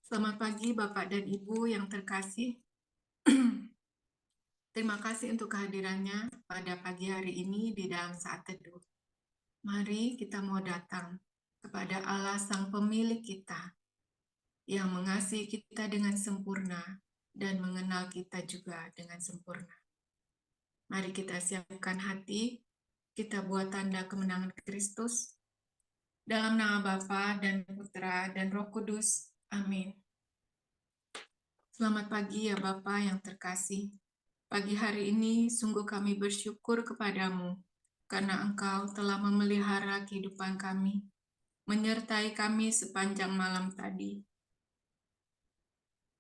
Selamat pagi Bapak dan Ibu yang terkasih. Terima kasih untuk kehadirannya pada pagi hari ini di dalam saat teduh. Mari kita mau datang kepada Allah Sang Pemilik kita yang mengasihi kita dengan sempurna dan mengenal kita juga dengan sempurna. Mari kita siapkan hati, kita buat tanda kemenangan Kristus. Dalam nama Bapa dan Putra dan Roh Kudus. Amin. Selamat pagi ya Bapak yang terkasih. Pagi hari ini sungguh kami bersyukur kepadamu, karena Engkau telah memelihara kehidupan kami, menyertai kami sepanjang malam tadi,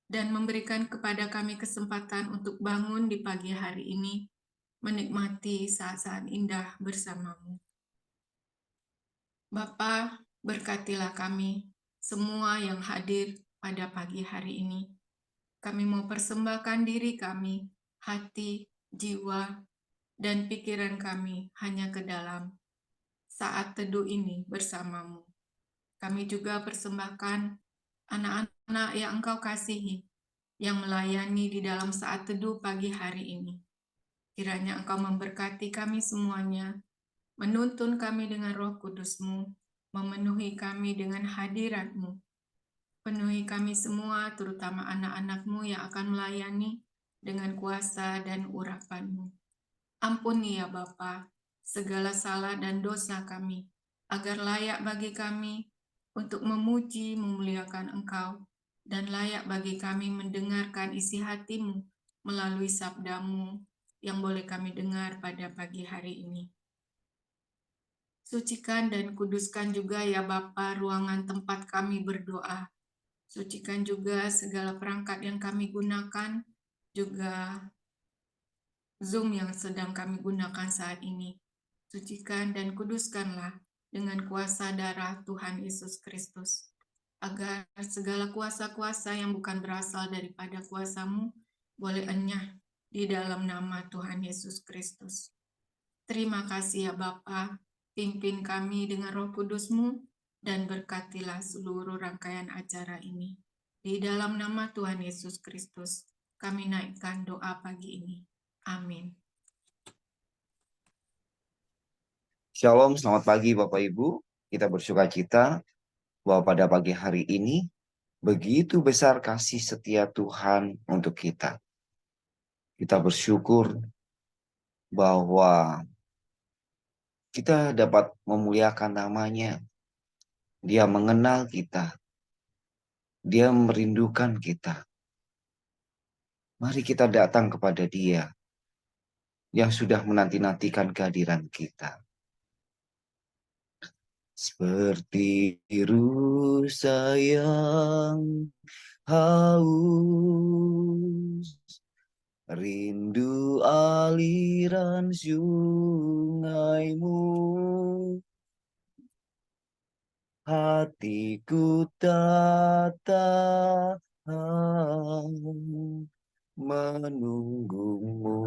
dan memberikan kepada kami kesempatan untuk bangun di pagi hari ini, menikmati saat-saat indah bersamamu. Bapa, berkatilah kami, semua yang hadir pada pagi hari ini. Kami mau persembahkan diri kami, hati, jiwa, dan pikiran kami hanya ke dalam saat teduh ini bersamamu. Kami juga persembahkan anak-anak yang Engkau kasihi, yang melayani di dalam saat teduh pagi hari ini. Kiranya Engkau memberkati kami semuanya, menuntun kami dengan Roh Kudus-Mu, memenuhi kami dengan hadirat-Mu. Penuhi kami semua, terutama anak-anak-Mu yang akan melayani dengan kuasa dan urapan-Mu. Ampuni ya Bapa segala salah dan dosa kami, agar layak bagi kami untuk memuji, memuliakan Engkau, dan layak bagi kami mendengarkan isi hati-Mu melalui sabda-Mu yang boleh kami dengar pada pagi hari ini. Sucikan dan kuduskan juga ya Bapa ruangan tempat kami berdoa. Sucikan juga segala perangkat yang kami gunakan, juga Zoom yang sedang kami gunakan saat ini. Sucikan dan kuduskanlah dengan kuasa darah Tuhan Yesus Kristus, agar segala kuasa-kuasa yang bukan berasal daripada kuasa-Mu boleh enyah di dalam nama Tuhan Yesus Kristus. Terima kasih ya Bapa, pimpin kami dengan Roh Kudus-Mu dan berkatilah seluruh rangkaian acara ini. Di dalam nama Tuhan Yesus Kristus, kami naikkan doa pagi ini. Amin. Shalom, selamat pagi Bapak Ibu. Kita bersukacita bahwa pada pagi hari ini begitu besar kasih setia Tuhan untuk kita. Kita bersyukur bahwa kita dapat memuliakan namanya. Dia mengenal kita. Dia merindukan kita. Mari kita datang kepada Dia yang sudah menanti-nantikan kehadiran kita. Seperti rusa yang haus, rindu aliran sungaimu, hatiku tak tahan menunggumu.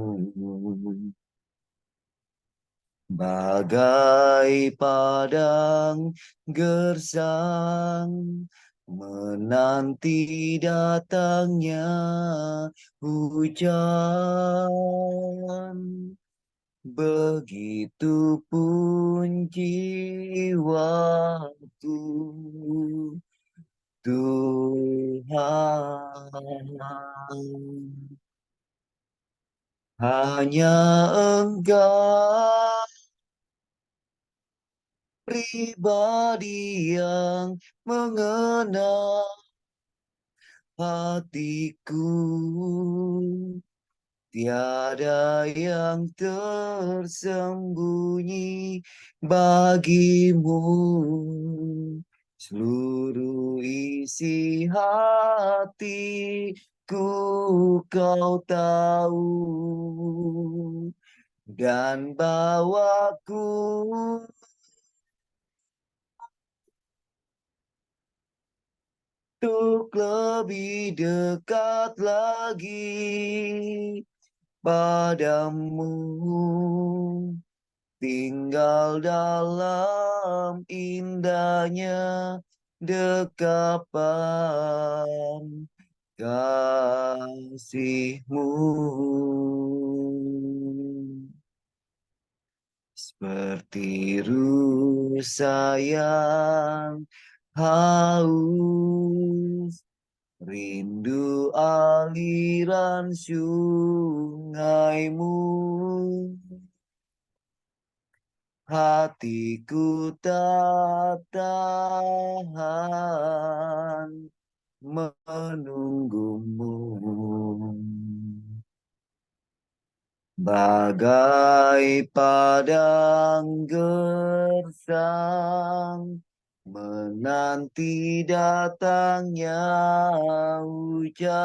Bagai padang gersang menanti datangnya hujan, begitupun jiwaku Tuhan. Hanya Engkau pribadi yang mengenal hatiku, tiada yang tersembunyi bagimu. Seluruh isi hatiku kau tahu, dan bawaku untuk lebih dekat lagi padamu, tinggal dalam indahnya dekapan kasih-Mu. Seperti rusa yang haus, rindu aliran sungai-Mu. Hatiku tak tahan menunggu-Mu. Bagai padang gersang menanti datangnya hujan,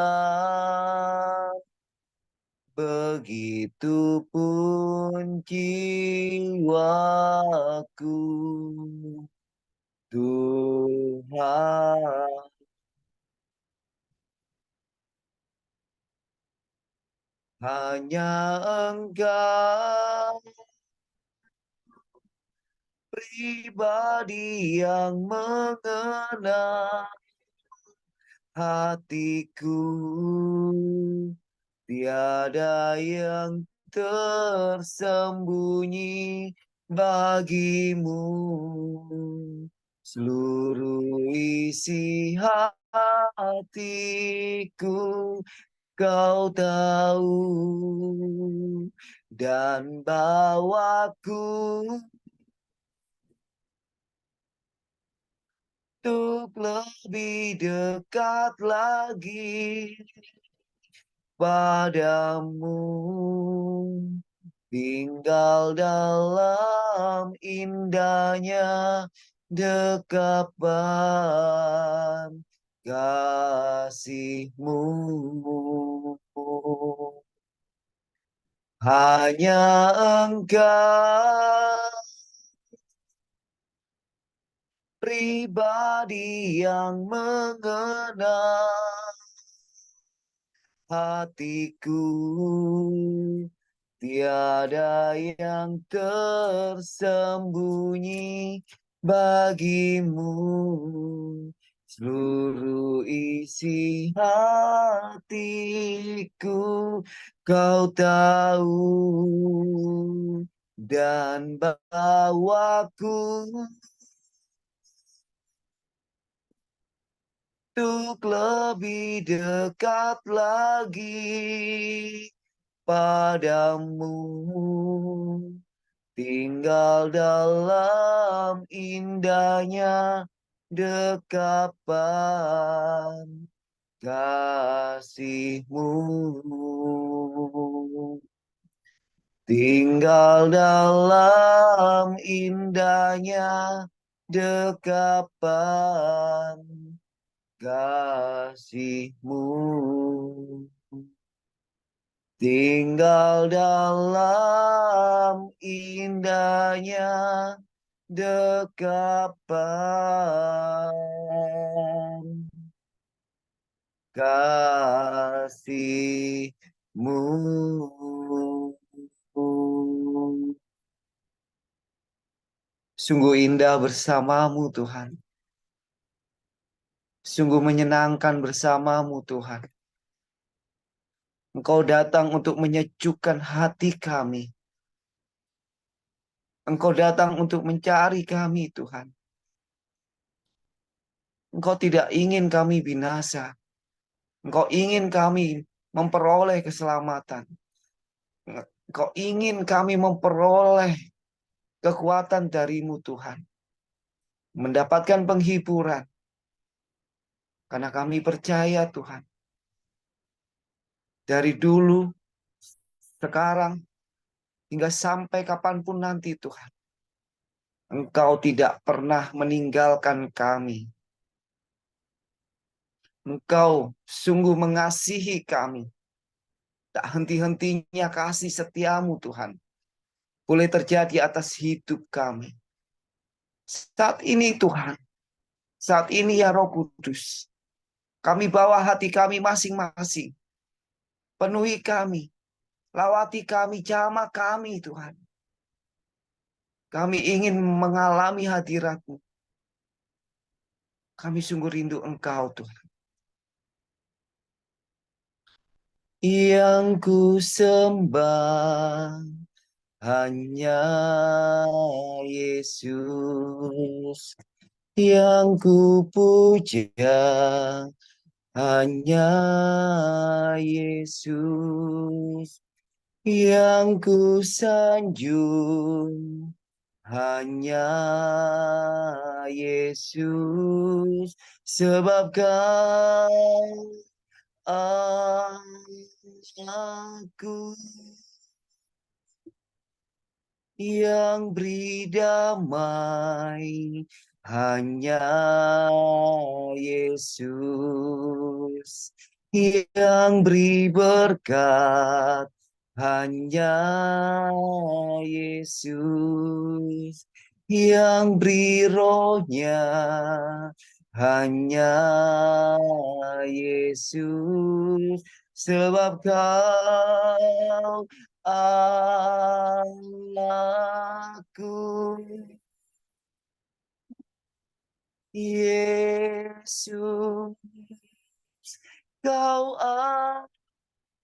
begitupun jiwaku, Tuhan. Hanya Engkau pribadi yang mengenal hatiku, tiada yang tersembunyi bagimu. Seluruh isi hatiku Kau tahu, dan bawaku untuk lebih dekat lagi padamu, tinggal dalam indahnya dekapan kasih-Mu. Hanya Engkau pribadi yang mengenal hatiku, tiada yang tersembunyi bagimu. Seluruh isi hatiku Kau tahu, dan bawaku untuk lebih dekat lagi padamu, tinggal dalam indahnya dekapan kasih-Mu. Tinggal dalam indahnya dekapan kasih-Mu. Tinggal dalam indahnya dekapan kasih-Mu. Sungguh indah bersama-Mu, Tuhan. Sungguh menyenangkan bersama-Mu, Tuhan. Engkau datang untuk menyejukkan hati kami. Engkau datang untuk mencari kami, Tuhan. Engkau tidak ingin kami binasa. Engkau ingin kami memperoleh keselamatan. Engkau ingin kami memperoleh kekuatan dari-Mu, Tuhan. Mendapatkan penghiburan. Karena kami percaya, Tuhan. Dari dulu, sekarang, hingga sampai kapanpun nanti, Tuhan. Engkau tidak pernah meninggalkan kami. Engkau sungguh mengasihi kami. Tak henti-hentinya kasih setia-Mu, Tuhan. Boleh terjadi atas hidup kami. Saat ini, Tuhan. Saat ini, ya Roh Kudus. Kami bawa hati kami masing-masing. Penuhi kami. Lawati kami, jamah kami, Tuhan. Kami ingin mengalami hadirat-Mu. Kami sungguh rindu Engkau, Tuhan. Yang ku sembah hanya Yesus. Yang ku puja hanya Yesus. Yang ku sanjung hanya Yesus, sebab Kau aku yang beri damai, hanya Yesus yang beri berkat, hanya Yesus yang beri rohnya, hanya Yesus, sebab Kau Allahku, Yesus, Kau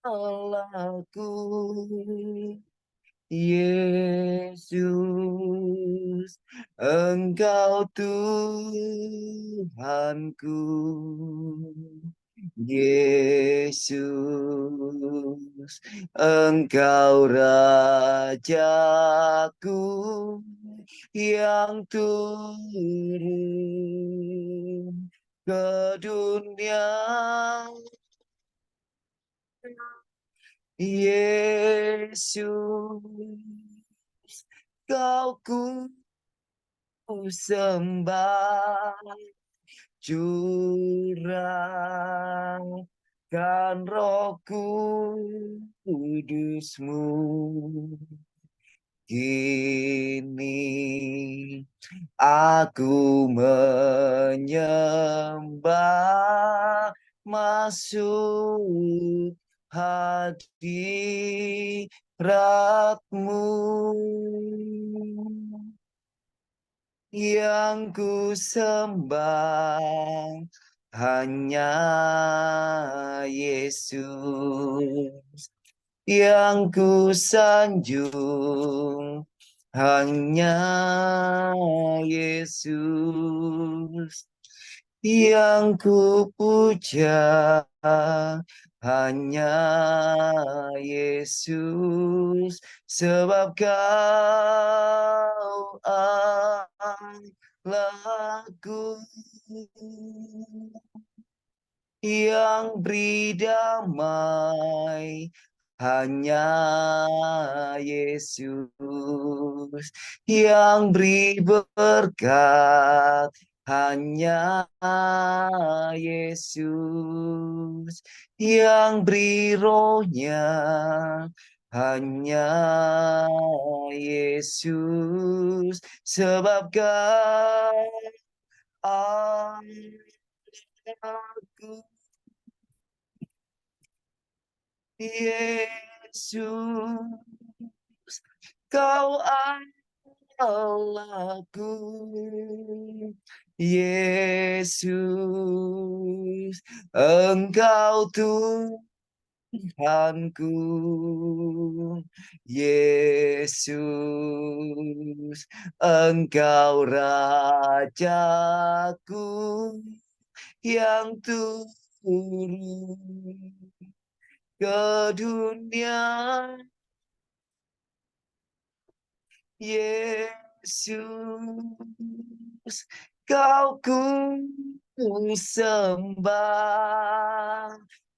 Allahku, Yesus, Engkau Tuhanku, Yesus, Engkau Rajaku yang turun ke dunia. Yesus, Kau ku sembah, curahkan Roh Kudus-Mu kini. Aku menyembah, masuk hadirat-Mu. Yang ku sembah hanya Yesus, yang ku sanjung hanya Yesus, yang ku puja hanya Yesus, sebab Kau Allahku yang beri damai, hanya Yesus yang beri berkat, hanya Yesus yang beri rohnya, hanya Yesus, sebab aku Yesus, Kau Allahku, Yesus, Engkau Tuhanku, Yesus, Engkau Rajaku yang turun ke dunia. Yesus, Kau ku sembah,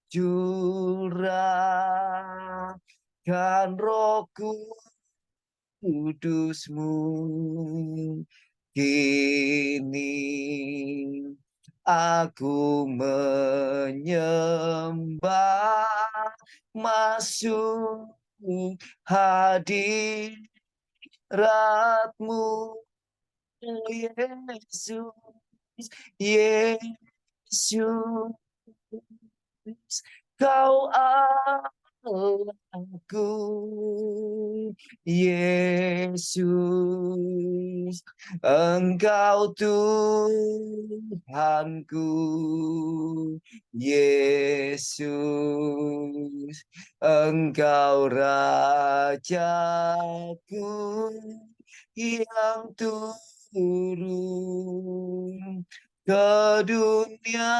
curahkan Roh Kudus-Mu kini. Aku menyembah, masuk hadirat-Mu, Yesus, Yesus, Kau aku, Yesus, Engkau Tuhanku, Yesus, Engkau Rajaku yang turun ke dunia.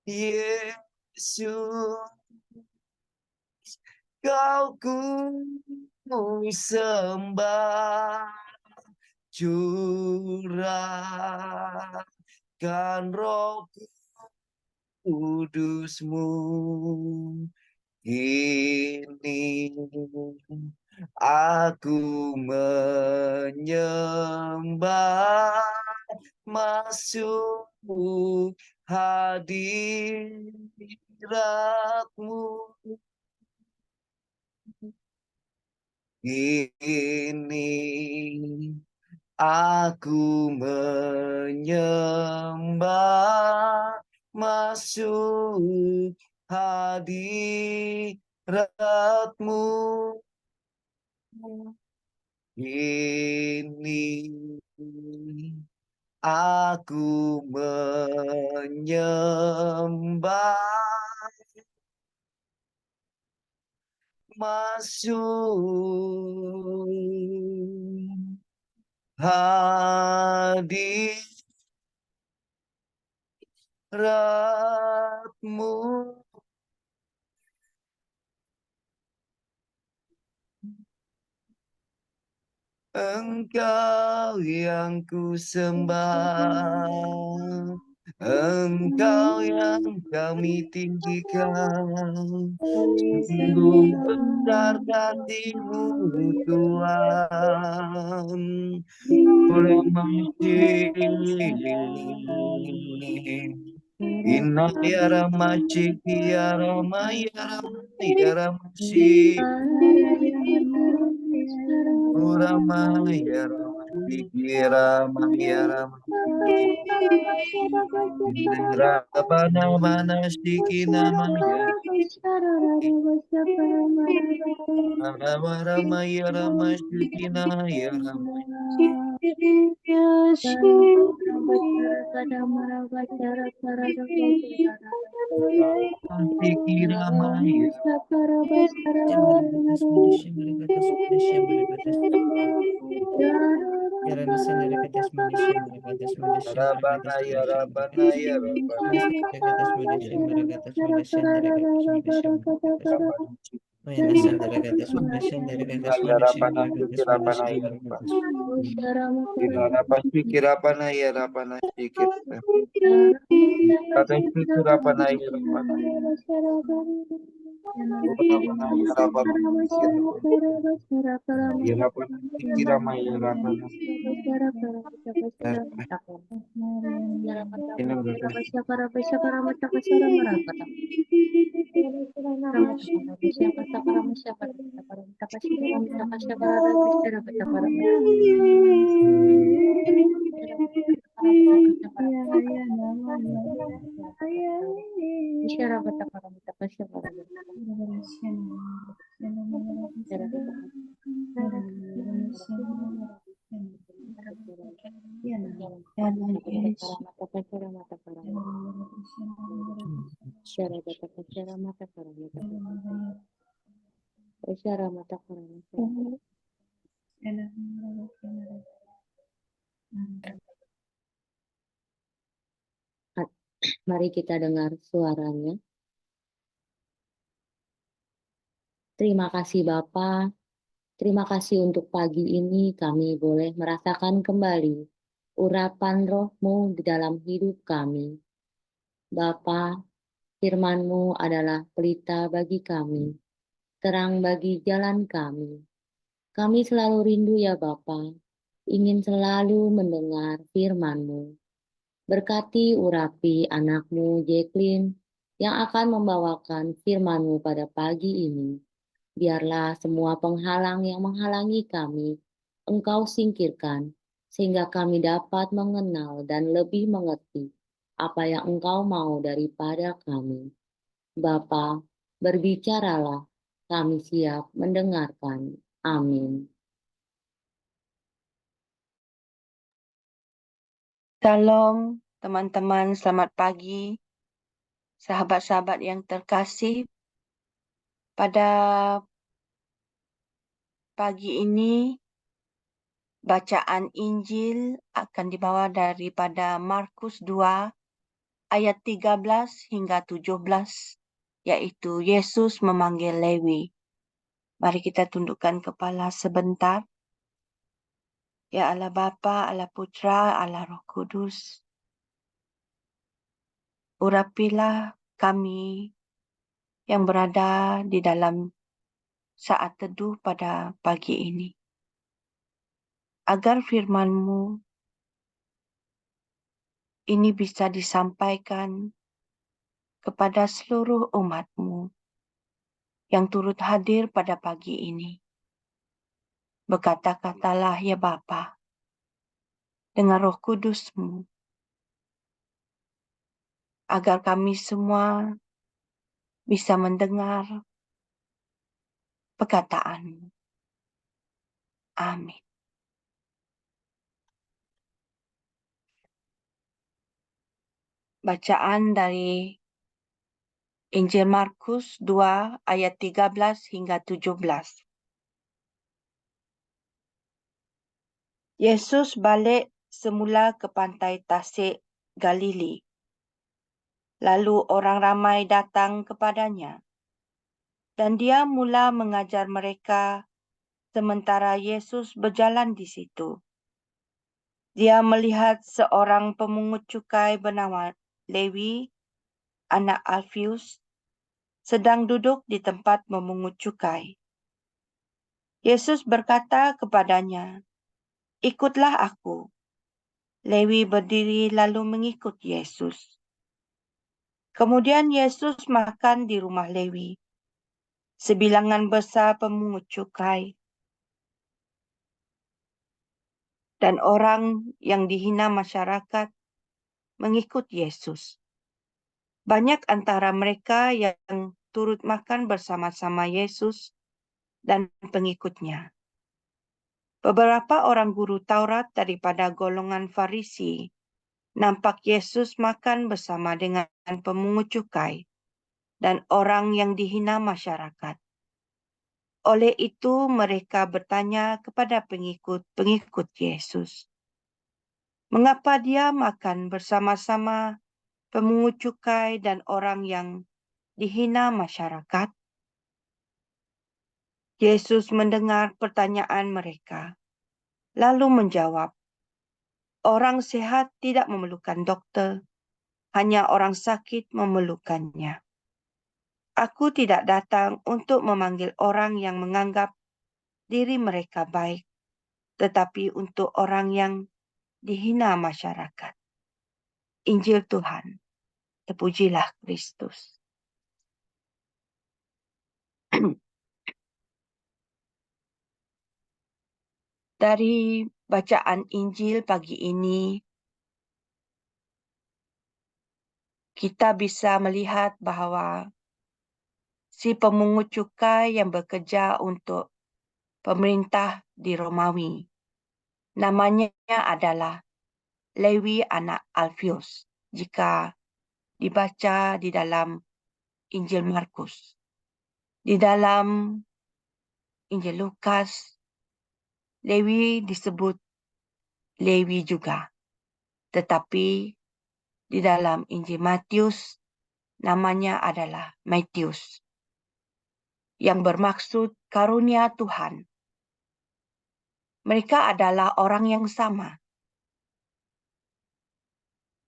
Yesus, Kau ku sembah, curahkan Roh Kudus-Mu. Kini aku menyembah, masuk hadirat-Mu. Kini aku menyembah, masuk hadirat-Mu. Kini aku menyembah, masuk hadirat-Mu. Engkau yang ku sembah, Engkau yang kami tinggikan. Sungguh besar kasih-Mu Tuhan. Ramashik, Inaya Ramashik, Ya Ramaya Ramashik, Ramaya Ramashik, Ramaya Ramashik, Rabana Manashiki Namaya, Ramaya Ramashiki Naya Ramashiki Ramaya. Rabana ya Rabana ya Rabana. Ya Rabana Shiki Rabana ya Rabana. Shiki Rabana ya Rabana Shiki. Kata Shiki Rabana ya Rabana. Rabana ya Rabana Shiki Rabana. Ya Rabana Shiki Rabana ya Rabana. Mari kita dengar suaranya. Terima kasih Bapa. Terima kasih untuk pagi ini kami boleh merasakan kembali urapan Roh-Mu di dalam hidup kami. Bapa, firman-Mu adalah pelita bagi kami, terang bagi jalan kami. Kami selalu rindu ya Bapa, ingin selalu mendengar firman-Mu. Berkati urapi anak-Mu Jacqueline yang akan membawakan firman-Mu pada pagi ini. Biarlah semua penghalang yang menghalangi kami, Engkau singkirkan, sehingga kami dapat mengenal dan lebih mengerti apa yang Engkau mau daripada kami. Bapa, berbicaralah, kami siap mendengarkan. Amin. Shalom, teman-teman. Selamat pagi, sahabat-sahabat yang terkasih. Pada pagi ini, bacaan Injil akan dibawa daripada Markus 2 ayat 13 hingga 17, yaitu Yesus memanggil Lewi. Mari kita tundukkan kepala sebentar. Ya Allah Bapa, Allah Putra, Allah Roh Kudus, urapilah kami yang berada di dalam saat teduh pada pagi ini, agar firman-Mu ini bisa disampaikan kepada seluruh umat-Mu yang turut hadir pada pagi ini. Berkata-katalah ya Bapa, dengan Roh Kudus-Mu, agar kami semua bisa mendengar perkataan-Mu. Amin. Bacaan dari Injil Markus 2 ayat 13 hingga 17. Yesus balik semula ke pantai Tasik Galili. Lalu orang ramai datang kepadanya, dan dia mula mengajar mereka sementara Yesus berjalan di situ. Dia melihat seorang pemungut cukai bernama Lewi, anak Alfius, sedang duduk di tempat memungut cukai. Yesus berkata kepadanya, "Ikutlah aku." Lewi berdiri lalu mengikut Yesus. Kemudian Yesus makan di rumah Lewi. Sebilangan besar pemungut cukai dan orang yang dihina masyarakat mengikut Yesus. Banyak antara mereka yang turut makan bersama-sama Yesus dan pengikutnya. Beberapa orang guru Taurat daripada golongan Farisi nampak Yesus makan bersama dengan pemungut cukai dan orang yang dihina masyarakat. Oleh itu mereka bertanya kepada pengikut-pengikut Yesus, "Mengapa dia makan bersama-sama pemungut cukai dan orang yang dihina masyarakat?" Yesus mendengar pertanyaan mereka, lalu menjawab, "Orang sehat tidak memerlukan dokter, hanya orang sakit memerlukannya. Aku tidak datang untuk memanggil orang yang menganggap diri mereka baik, tetapi untuk orang yang dihina masyarakat." Injil Tuhan, terpujilah Kristus. Dari bacaan Injil pagi ini, kita bisa melihat bahwa si pemungut cukai yang bekerja untuk pemerintah di Romawi, namanya adalah Lewi anak Alfius, jika dibaca di dalam Injil Markus. Di dalam Injil Lukas, Lewi disebut Lewi juga. Tetapi di dalam Injil Matius, namanya adalah Matius, yang bermaksud karunia Tuhan. Mereka adalah orang yang sama.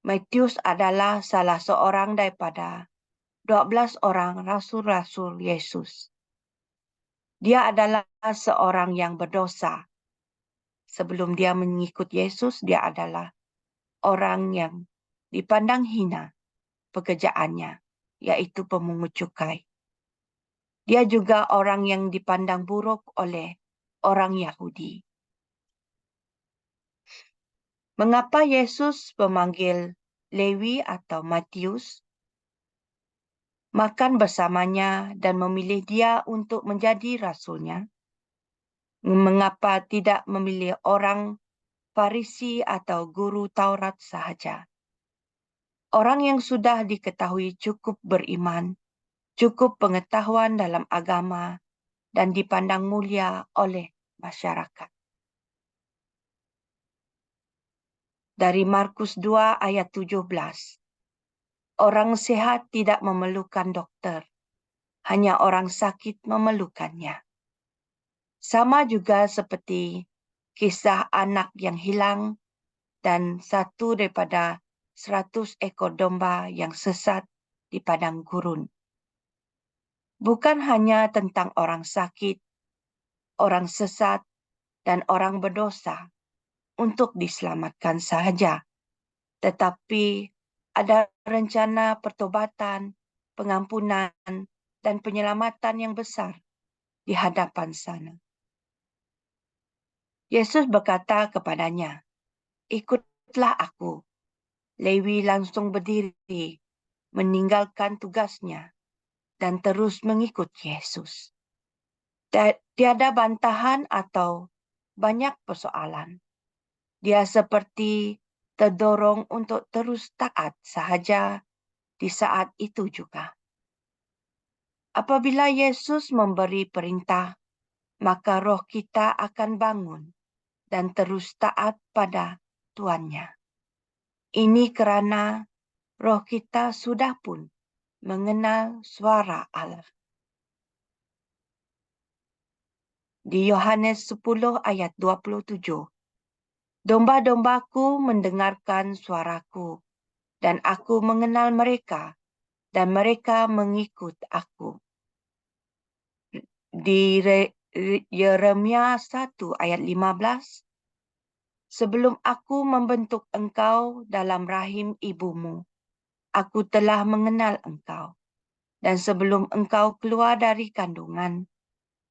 Matius adalah salah seorang daripada 12 orang rasul-rasul Yesus. Dia adalah seorang yang berdosa. Sebelum dia mengikut Yesus, dia adalah orang yang dipandang hina pekerjaannya, yaitu pemungut cukai. Dia juga orang yang dipandang buruk oleh orang Yahudi. Mengapa Yesus memanggil Lewi atau Matius? makan bersamanya dan memilih dia untuk menjadi rasulnya? Mengapa tidak memilih orang Farisi atau guru Taurat sahaja? Orang yang sudah diketahui cukup beriman, cukup pengetahuan dalam agama, dan dipandang mulia oleh masyarakat. Dari Markus 2 ayat 17. Orang sehat tidak memerlukan dokter, hanya orang sakit memerlukannya. Sama juga seperti kisah anak yang hilang dan satu daripada 100 ekor domba yang sesat di padang gurun. Bukan hanya tentang orang sakit, orang sesat, dan orang berdosa untuk diselamatkan sahaja, tetapi ada rencana pertobatan, pengampunan, dan penyelamatan yang besar di hadapan sana. Yesus berkata kepadanya, "Ikutlah aku." Lewi langsung berdiri, meninggalkan tugasnya, dan terus mengikut Yesus. Tiada bantahan atau banyak persoalan. Dia seperti terdorong untuk terus taat sahaja di saat itu juga. Apabila Yesus memberi perintah, maka roh kita akan bangun dan terus taat pada Tuannya. Ini kerana roh kita sudah pun mengenal suara Allah. Di Yohanes 10 ayat 27, domba-dombaku mendengarkan suaraku, dan aku mengenal mereka, dan mereka mengikut aku. Di Yeremia 1 ayat 15, sebelum aku membentuk engkau dalam rahim ibumu, aku telah mengenal engkau. Dan sebelum engkau keluar dari kandungan,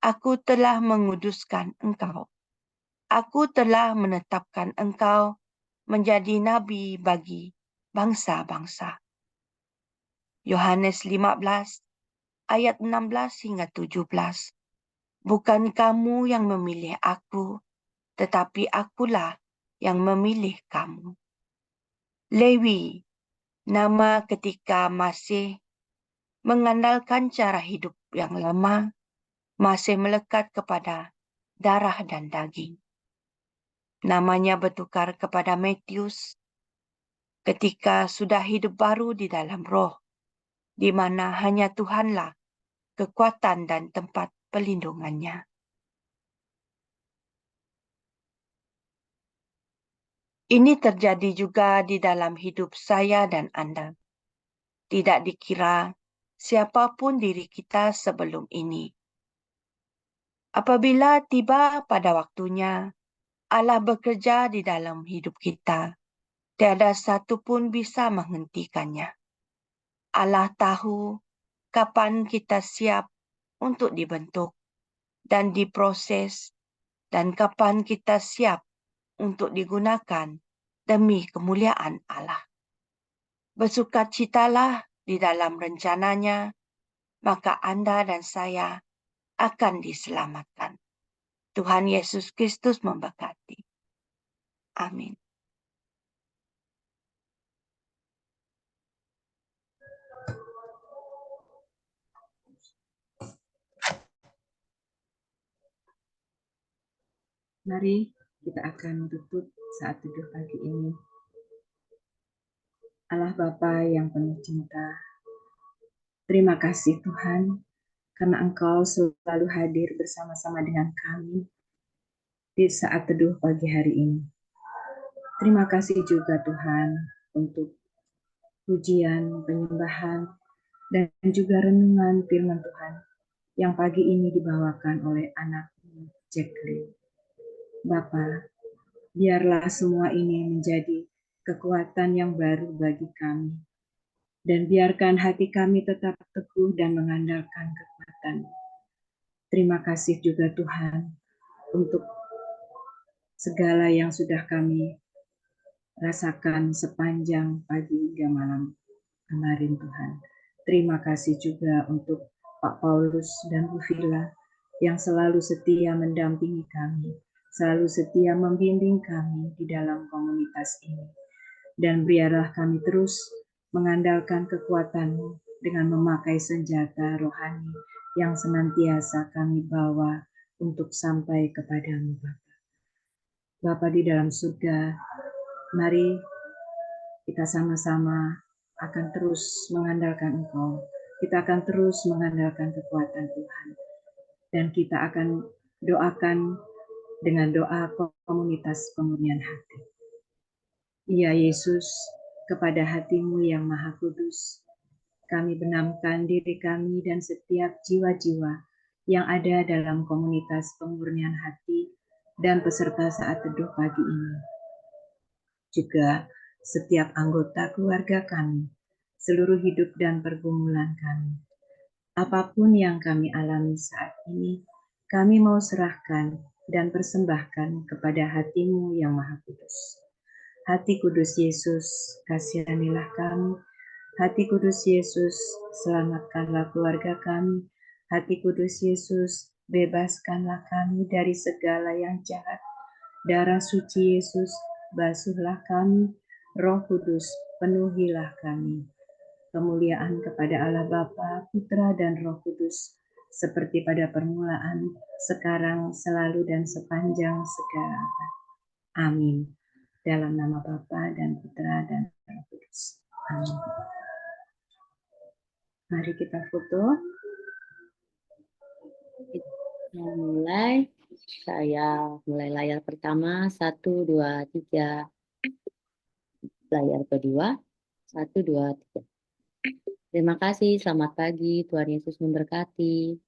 aku telah menguduskan engkau. Aku telah menetapkan engkau menjadi nabi bagi bangsa-bangsa. Yohanes 15 ayat 16 hingga 17. Bukan kamu yang memilih aku, tetapi akulah yang memilih kamu. Lewi, nama ketika masih mengandalkan cara hidup yang lama, masih melekat kepada darah dan daging. Namanya bertukar kepada Matius ketika sudah hidup baru di dalam roh, di mana hanya Tuhanlah kekuatan dan tempat pelindungannya. Ini terjadi juga di dalam hidup saya dan Anda. Tidak dikira siapapun diri kita sebelum ini. Apabila tiba pada waktunya, Allah bekerja di dalam hidup kita. Tiada satu pun bisa menghentikannya. Allah tahu kapan kita siap untuk dibentuk dan diproses, dan kapan kita siap untuk digunakan demi kemuliaan Allah. Bersukacitalah di dalam rencananya, maka Anda dan saya akan diselamatkan. Tuhan Yesus Kristus memberkati. Amin. Mari kita akan tutup saat teduh pagi ini. Allah Bapa yang penuh cinta, terima kasih Tuhan, karena Engkau selalu hadir bersama-sama dengan kami di saat teduh pagi hari ini. Terima kasih juga Tuhan untuk pujian, penyembahan, dan juga renungan firman Tuhan yang pagi ini dibawakan oleh anak-Mu Jacqueline. Bapa, biarlah semua ini menjadi kekuatan yang baru bagi kami. Dan biarkan hati kami tetap teguh dan mengandalkan kekuatan. Terima kasih juga Tuhan untuk segala yang sudah kami rasakan sepanjang pagi hingga malam kemarin Tuhan. Terima kasih juga untuk Pak Paulus dan Bu Vila yang selalu setia mendampingi kami, selalu setia membimbing kami di dalam komunitas ini. Dan biarlah kami terus mengandalkan kekuatan-Mu dengan memakai senjata rohani yang senantiasa kami bawa untuk sampai kepadamu, Bapa. Bapa di dalam surga, mari kita sama-sama akan terus mengandalkan Engkau. Kita akan terus mengandalkan kekuatan Tuhan. Dan kita akan doakan dengan doa komunitas pemurnian hati. Ya Yesus, kepada hati-Mu yang Maha Kudus, kami benamkan diri kami dan setiap jiwa-jiwa yang ada dalam komunitas pemurnian hati dan peserta saat teduh pagi ini. Juga setiap anggota keluarga kami, seluruh hidup dan pergumulan kami. Apapun yang kami alami saat ini, kami mau serahkan dan persembahkan kepada hati-Mu yang Maha Kudus. Hati Kudus Yesus, kasihanilah kami. Hati Kudus Yesus, selamatkanlah keluarga kami. Hati Kudus Yesus, bebaskanlah kami dari segala yang jahat. Darah suci Yesus, basuhlah kami. Roh Kudus, penuhilah kami. Kemuliaan kepada Allah Bapa, Putra, dan Roh Kudus, seperti pada permulaan, sekarang, selalu, dan sepanjang segala abad. Amin. Dalam nama Bapa dan Putra dan Roh Kudus. Amin. Mari kita foto. Kita mulai. Saya mulai layar pertama, 1, 2, 3. Layar kedua, 1, 2, 3. Terima kasih, selamat pagi, Tuhan Yesus memberkati.